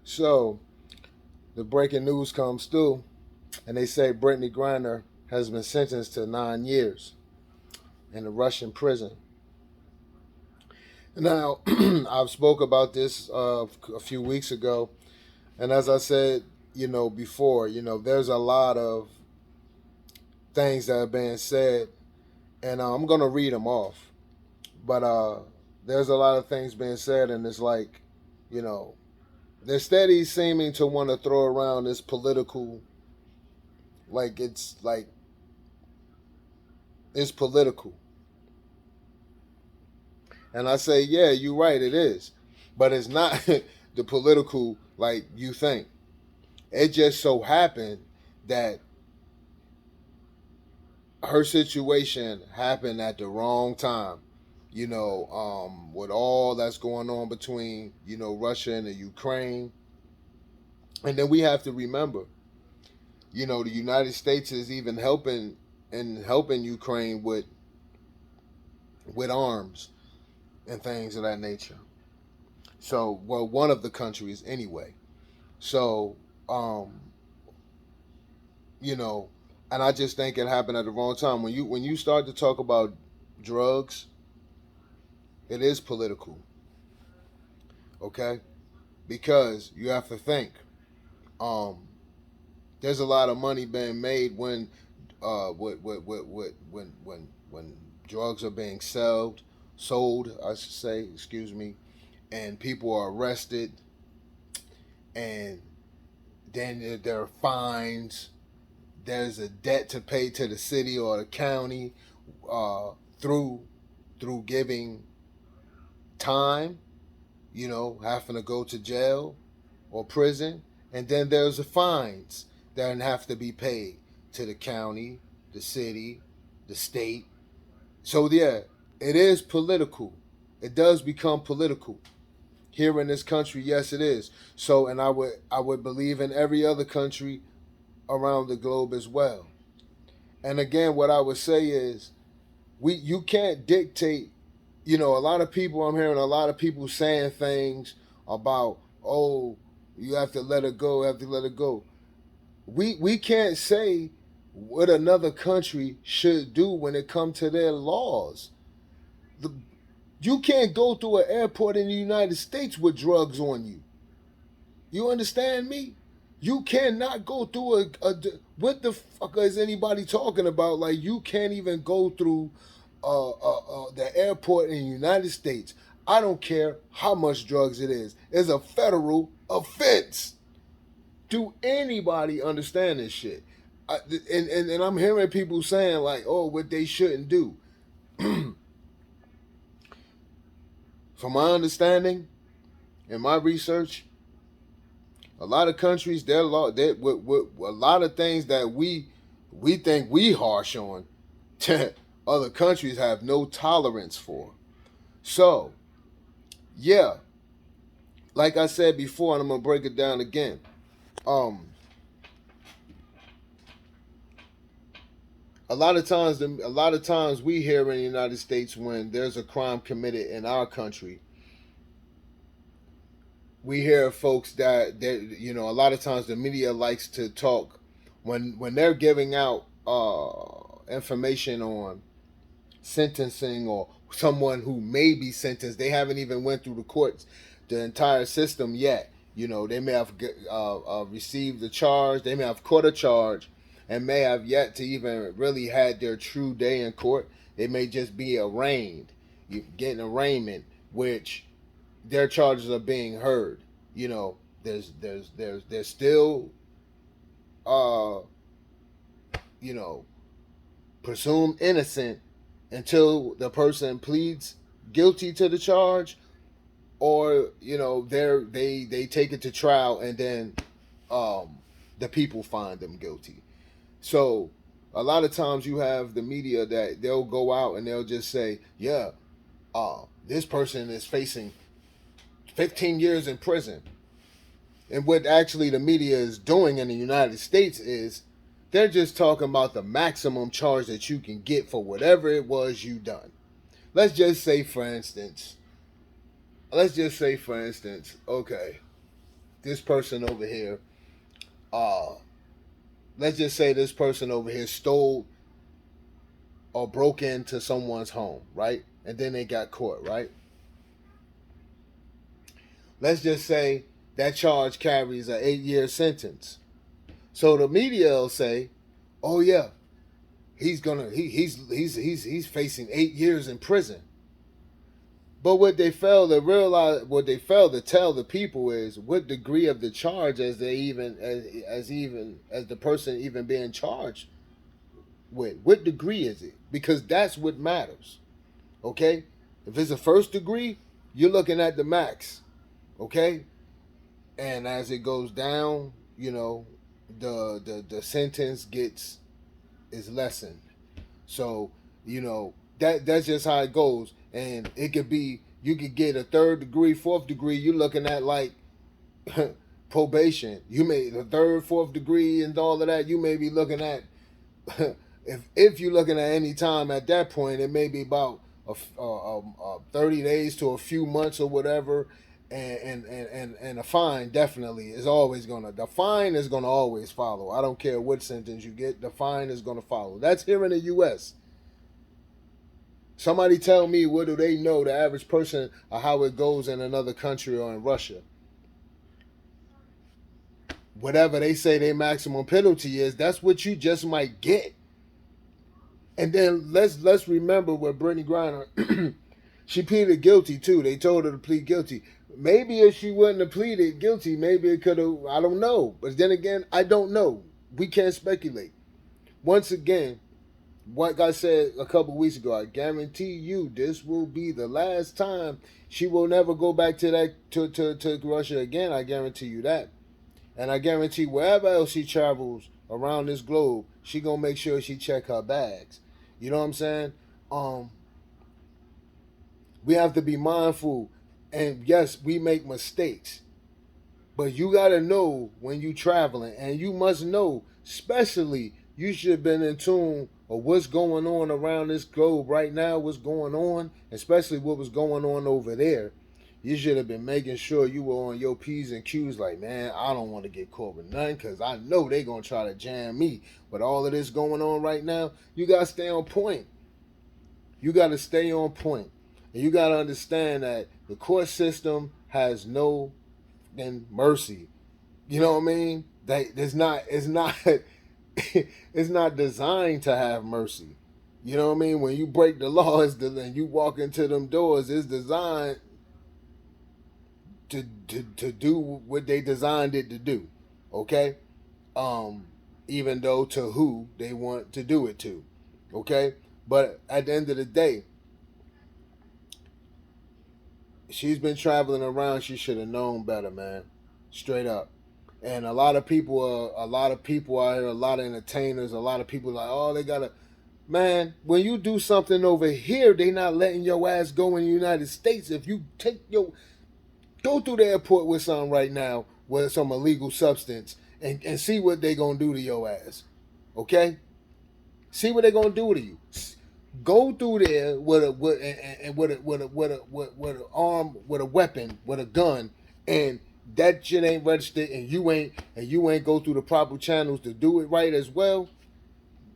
So the breaking news comes through, and they say Brittney Griner has been sentenced to 9 years in a Russian prison. Now, I've spoke about this a few weeks ago, and as I said, before, there's a lot of things that are being said, and I'm gonna read them off. But there's a lot of things being said, and it's like, you know, they're steady seeming to want to throw around this political, like it's political. And I say, yeah, you're right, it is. But it's not the political like you think. It just so happened that her situation happened at the wrong time. With all that's going on between, Russia and the Ukraine. And then we have to remember, the United States is even helping Ukraine with arms and things of that nature. So, well, one of the countries anyway. So, um, you know, and I just think it happened at the wrong time. When you start to talk about drugs, it is political, okay? Because you have to think, um, there's a lot of money being made when, when drugs are being sold, I should say, excuse me, and people are arrested, and then there are fines. There's a debt to pay to the city or the county uh, through giving time, having to go to jail or prison, and then there's the fines that have to be paid to the county, the city, the state. So yeah, it is political. It does become political here in this country. Yes, it is. So, and I would believe in every other country around the globe as well. And again, what I would say is, you can't dictate. A lot of people, I'm hearing a lot of people saying things about, oh, you have to let it go, have to let it go. We can't say what another country should do when it comes to their laws. The, you can't go through an airport in the United States with drugs on you. You understand me? You cannot go through what the fuck is anybody talking about? Like, you can't even go through the airport in the United States. I don't care how much drugs it is. It's a federal offense. Do anybody understand this shit? And I'm hearing people saying like, oh, what they shouldn't do. From my understanding and my research, a lot of countries, their law, with a lot of things that we think we harsh on, other countries have no tolerance for. So, yeah, like I said before, and I'm gonna break it down again. Um, a lot of times we hear in the United States when there's a crime committed in our country, we hear folks that a lot of times the media likes to talk when they're giving out information on sentencing or someone who may be sentenced. They haven't even went through the courts, the entire system yet. They may have received the charge, they may have caught a charge, and may have yet to even really had their true day in court. They may just be arraigned, getting arraignment, which their charges are being heard. There's still uh you know presumed innocent until the person pleads guilty to the charge, or they take it to trial, and then um the people find them guilty. So a lot of times you have the media that they'll go out and they'll just say, yeah, this person is facing 15 years in prison. And what actually the media is doing in the United States is they're just talking about the maximum charge that you can get for whatever it was you done. Let's just say, for instance, okay, this person over here, let's just say this person over here stole or broke into someone's home, right? And then they got caught, right? Let's just say that charge carries an 8-year sentence. So the media will say, "Oh yeah, he's facing 8 years in prison." But what they fail to realize, what they fail to tell the people is what degree of the charge as the person even being charged with. What degree is it? Because that's what matters. Okay? If it's a first degree, you're looking at the max. Okay? And as it goes down, the sentence is lessened. So, that's just how it goes. And it could be, you could get a 3rd degree, 4th degree, you're looking at like probation. You may, the 3rd, 4th degree and all of that, you may be looking at, if you're looking at any time at that point, it may be about 30 days to a few months or whatever. And a fine definitely is always the fine is gonna always follow. I don't care what sentence you get, the fine is gonna follow. That's here in the US. Somebody tell me, what do they know, the average person, or how it goes in another country or in Russia? Whatever they say their maximum penalty is, that's what you just might get. And then let's remember what Brittney Griner, she pleaded guilty too. They told her to plead guilty. Maybe if she wouldn't have pleaded guilty, maybe it could have, I don't know. But then again, I don't know. We can't speculate. Once again, what I said a couple weeks ago, I guarantee you this will be the last time. She will never go back to Russia again. I guarantee you that. And I guarantee wherever else she travels around this globe, she gonna make sure she check her bags. You know what I'm saying? We have to be mindful. And yes, we make mistakes. But you gotta know when you traveling, and you must know, especially, you should have been in tune of what's going on around this globe right now, what's going on, especially what was going on over there. You should have been making sure you were on your P's and Q's, like, man, I don't want to get caught with nothing because I know they're going to try to jam me. But all of this going on right now, you got to stay on point. You got to stay on point. And you got to understand that the court system has no mercy. You know what I mean? It's not designed to have mercy. You know what I mean? When you break the law and you walk into them doors, it's designed to do what they designed it to do. Okay? Even though to who they want to do it to. Okay? But at the end of the day, she's been traveling around. She should have known better, man. Straight up. And a lot of people out here, a lot of entertainers, a lot of people like, oh, they gotta, man, when you do something over here, they not letting your ass go in the United States. If you go through the airport with something right now, with some illegal substance, and see what they gonna do to your ass. Okay? See what they gonna do to you. Go through there with a weapon, with a gun, and that shit ain't registered, and you ain't go through the proper channels to do it right as well.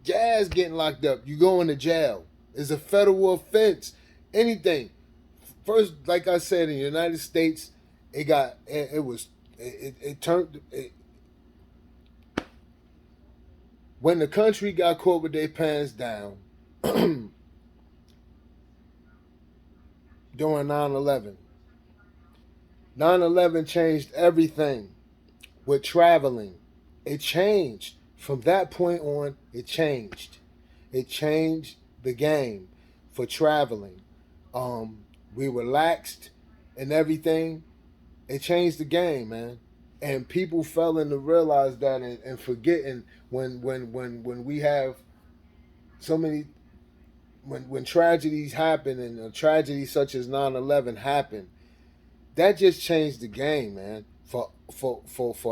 Your ass getting locked up. You going to jail. It's a federal offense. Anything. First, like I said, in the United States, when the country got caught with their pants down during 9/11. 9/11 changed everything with traveling. It changed. From that point on, it changed. It changed the game for traveling. We relaxed and everything. It changed the game, man. And people fell in to realize that and forgetting when we have so many, when tragedies happen, and a tragedy such as 9/11 happened, that just changed the game, man, for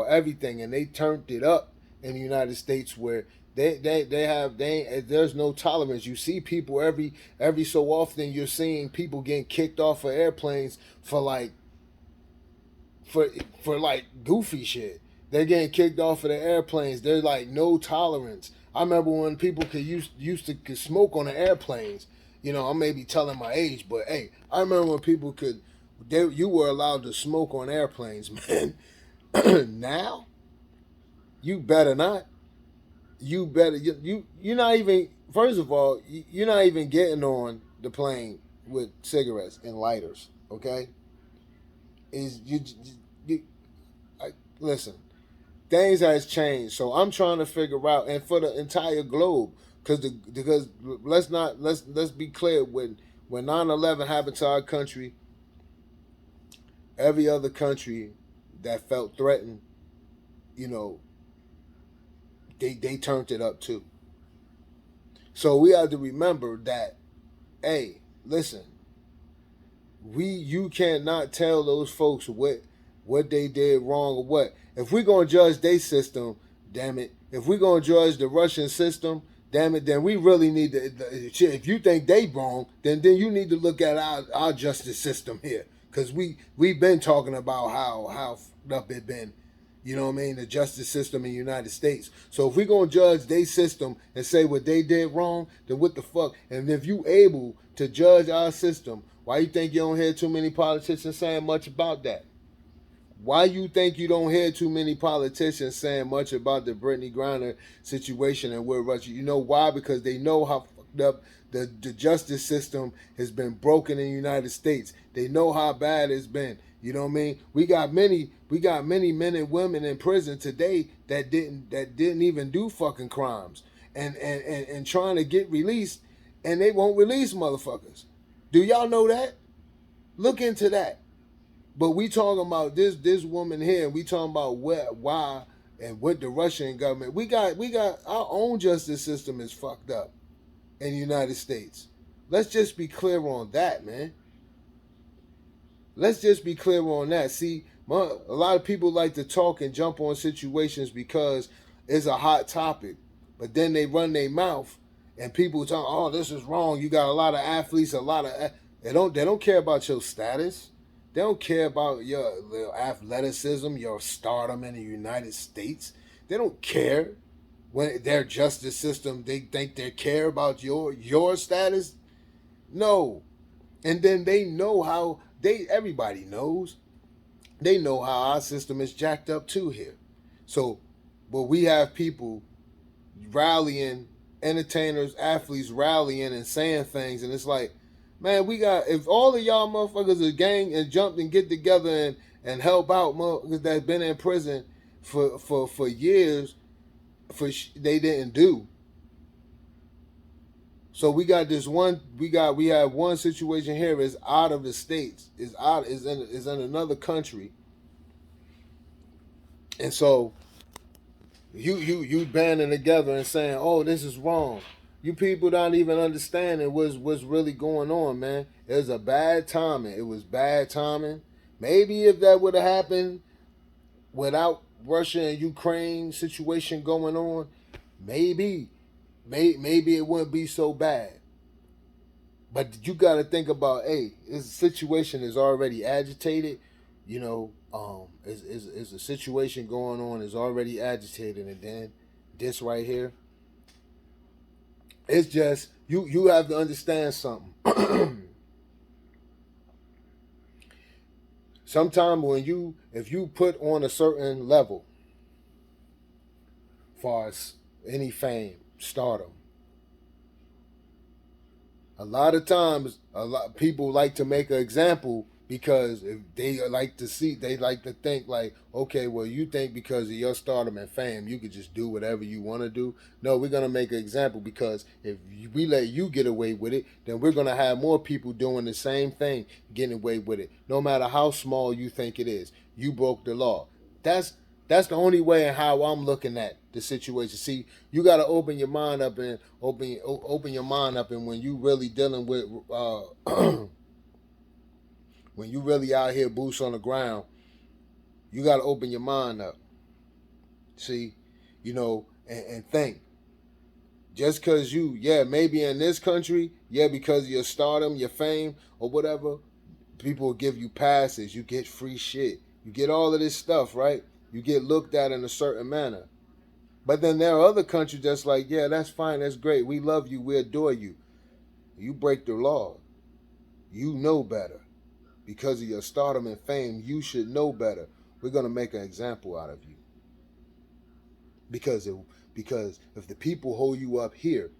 everything. And they turned it up in the United States, where there's no tolerance. You see people every so often, you're seeing people getting kicked off of airplanes for like for like goofy shit. They're getting kicked off of the airplanes. They're like no tolerance. I remember when people could smoke on the airplanes. You know, I may be telling my age, but hey, I remember when people you were allowed to smoke on airplanes, man. Now, you better not. You better you're not even. First of all, you're not even getting on the plane with cigarettes and lighters. Okay, is you listen. Things has changed, so I'm trying to figure out, and for the entire globe, because let's be clear, when 9/11 happened to our country, every other country that felt threatened, you know, they turned it up too. So we have to remember that, hey, listen, you cannot tell those folks what they did wrong or what. If we're gonna judge their system, damn it. If we're gonna judge the Russian system, damn it, then we really need to. If you think they wrong, then you need to look at our justice system here, because we've been talking about how fucked up it been. You know what I mean? The justice system in the United States. So if we're gonna judge their system and say what they did wrong, then what the fuck? And if you able to judge our system, why you think you don't hear too many politicians saying much about that? Why you think you don't hear too many politicians saying much about the Brittney Griner situation and where Russia? You know why? Because they know how fucked up the justice system has been broken in the United States. They know how bad it's been. You know what I mean? We got many men and women in prison today that didn't even do fucking crimes and trying to get released, and they won't release motherfuckers. Do y'all know that? Look into that. But we talking about this woman here, and we talking about why, and what the Russian government. We got our own justice system is fucked up in the United States. Let's just be clear on that, man. Let's just be clear on that. See, a lot of people like to talk and jump on situations because it's a hot topic, but then they run their mouth, and people talk, "Oh, this is wrong." You got a lot of athletes, they don't care about your status. They don't care about your athleticism, your stardom in the United States. They don't care when their justice system. They think they care about your status. No, and then they know how everybody knows. They know how our system is jacked up too here. So, but we have people rallying, entertainers, athletes rallying and saying things, and it's like, man, if all of y'all motherfuckers are gang and jump and get together and help out motherfuckers that's been in prison for years, they didn't do. So we got this one. We have one situation here is out of the states, is in another country, and so you banding together and saying, "Oh, this is wrong." You people don't even understanding what's really going on, man. It was a bad timing. It was bad timing. Maybe if that would have happened without Russia and Ukraine situation going on, maybe it wouldn't be so bad. But you got to think about, hey, this situation is already agitated. You know, is a situation going on is already agitated, and then this right here, it's just you have to understand something. Sometimes if you put on a certain level, far as any fame, stardom, a lot of times people like to make an example, because if they like to think like, okay, well, you think because of your stardom and fame you could just do whatever you want to do. No, we're going to make an example, because if we let you get away with it, then we're going to have more people doing the same thing, getting away with it, no matter how small you think it is. You broke the law. That's the only way and how I'm looking at the situation. See, you got to open your mind up, and open your mind up, and when you really dealing with when you really out here boots on the ground, you got to open your mind up. See, and think. Just because maybe in this country, because of your stardom, your fame, or whatever, people will give you passes. You get free shit. You get all of this stuff, right? You get looked at in a certain manner. But then there are other countries that's like, yeah, that's fine, that's great. We love you, we adore you. You break the law. You know better. Because of your stardom and fame, you should know better. We're going to make an example out of you. Because if the people hold you up here,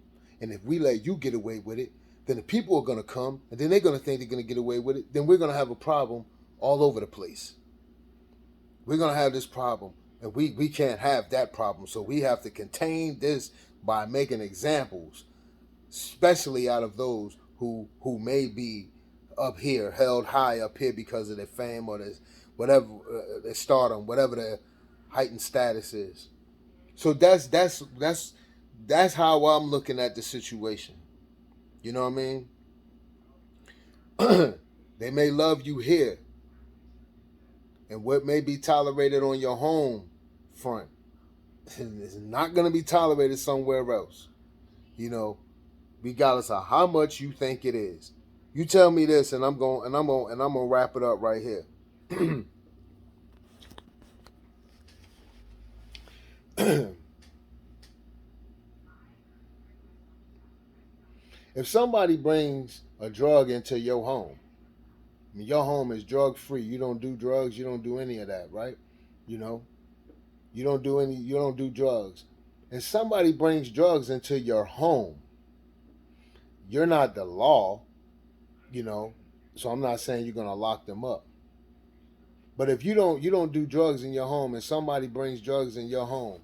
and if we let you get away with it, then the people are going to come, and then they're going to think they're going to get away with it. Then we're going to have a problem all over the place. We're going to have this problem, and we can't have that problem. So we have to contain this by making examples, especially out of those who may be up here, held high up here because of their fame or their whatever, their stardom, whatever their heightened status is. So that's how I'm looking at the situation. You know what I mean? They may love you here, and what may be tolerated on your home front is not going to be tolerated somewhere else. You know, regardless of how much you think it is. You tell me this, and I'm gonna wrap it up right here. If somebody brings a drug into your home, I mean, your home is drug free. You don't do drugs. You don't do any of that, right? You know, you don't do drugs. And somebody brings drugs into your home, you're not the law, you know. So I'm not saying you're gonna lock them up. But if you don't do drugs in your home, and somebody brings drugs in your home,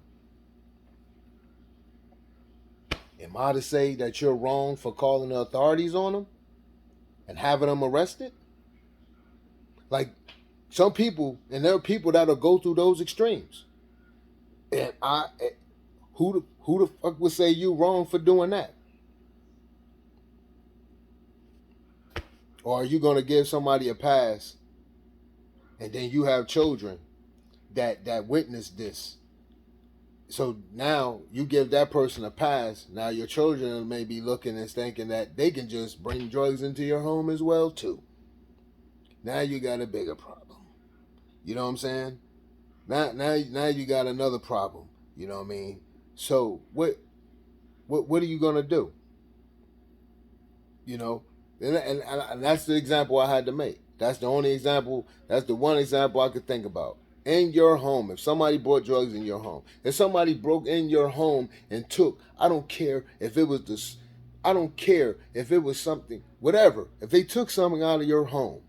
am I to say that you're wrong for calling the authorities on them and having them arrested? Like some people, and there are people that'll go through those extremes. And who the fuck would say you wrong for doing that? Or are you gonna give somebody a pass, and then you have children that witness this? So now you give that person a pass. Now your children may be looking and thinking that they can just bring drugs into your home as well too. Now you got a bigger problem. You know what I'm saying? Now you got another problem. You know what I mean? So what are you gonna do? You know, and that's the example I had to make. That's the only example. That's the one example I could think about. In your home, if somebody brought drugs in your home, if somebody broke in your home and took, I don't care if it was this, I don't care if it was something, whatever. If they took something out of your home,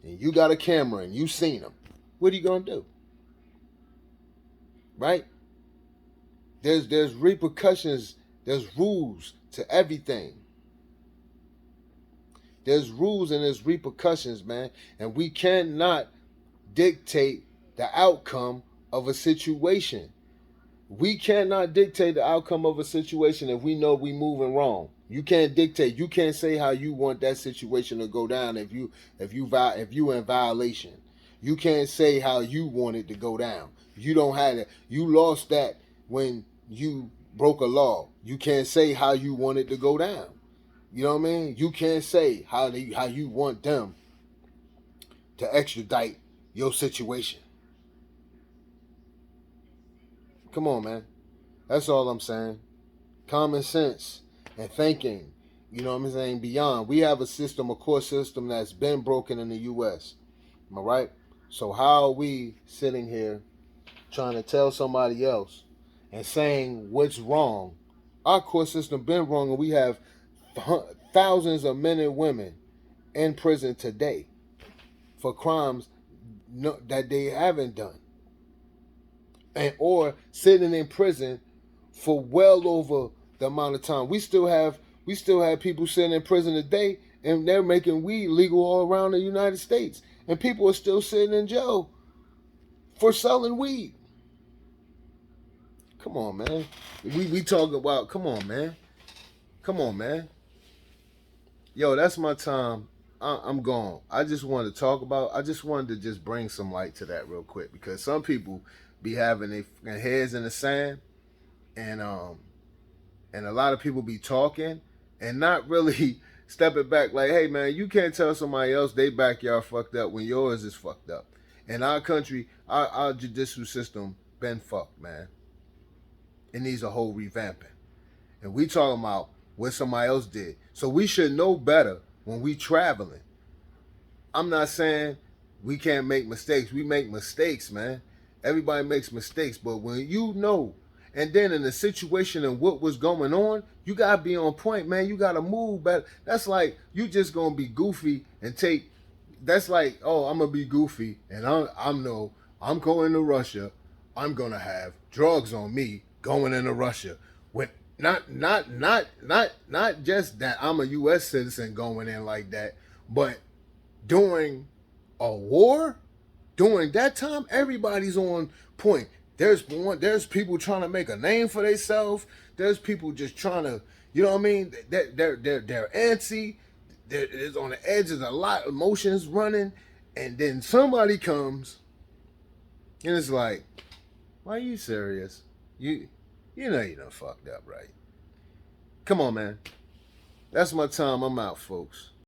and you got a camera and you seen them, what are you gonna do? Right? There's repercussions. There's rules to everything. There's rules and there's repercussions, man. And we cannot dictate the outcome of a situation. We cannot dictate the outcome of a situation if we know we moving wrong. You can't dictate. You can't say how you want that situation to go down if you in violation. You can't say how you want it to go down. You don't have it. You lost that when you broke a law. You can't say how you want it to go down. You know what I mean? You can't say how you want them to extradite your situation. Come on, man. That's all I'm saying. Common sense and thinking. You know what I'm saying? Beyond. We have a court system that's been broken in the U.S. Am I right? So how are we sitting here trying to tell somebody else and saying what's wrong? Our court system been wrong, and we have thousands of men and women in prison today for crimes that they haven't done, and or sitting in prison for well over the amount of time. We still have people sitting in prison today, and they're making weed legal all around the United States, and people are still sitting in jail for selling weed. Come on, man. We talking about. Come on, man. Come on, man. Yo, that's my time. I'm gone. I just wanted to just bring some light to that real quick, because some people be having their heads in the sand, and a lot of people be talking and not really stepping back like, hey man, you can't tell somebody else they backyard fucked up when yours is fucked up. In our country, our judicial system been fucked, man. It needs a whole revamping. And we talking about what somebody else did. So we should know better when we traveling. I'm not saying we can't make mistakes. We make mistakes, man. Everybody makes mistakes. But when you know, and then in the situation and what was going on, you got to be on point, man. You got to move better. That's like you just going to be goofy and take, that's like, oh, I'm going to be goofy and I'm going to Russia. I'm going to have drugs on me going into Russia. With not just that I'm a U.S. citizen going in like that, but during a war, during that time, everybody's on point. There's people trying to make a name for themselves. There's people just trying to, you know what I mean? They're antsy. There's on the edge of a lot of emotions running, and then somebody comes, and it's like, why are you serious? You know you done fucked up, right? Come on, man. That's my time. I'm out, folks.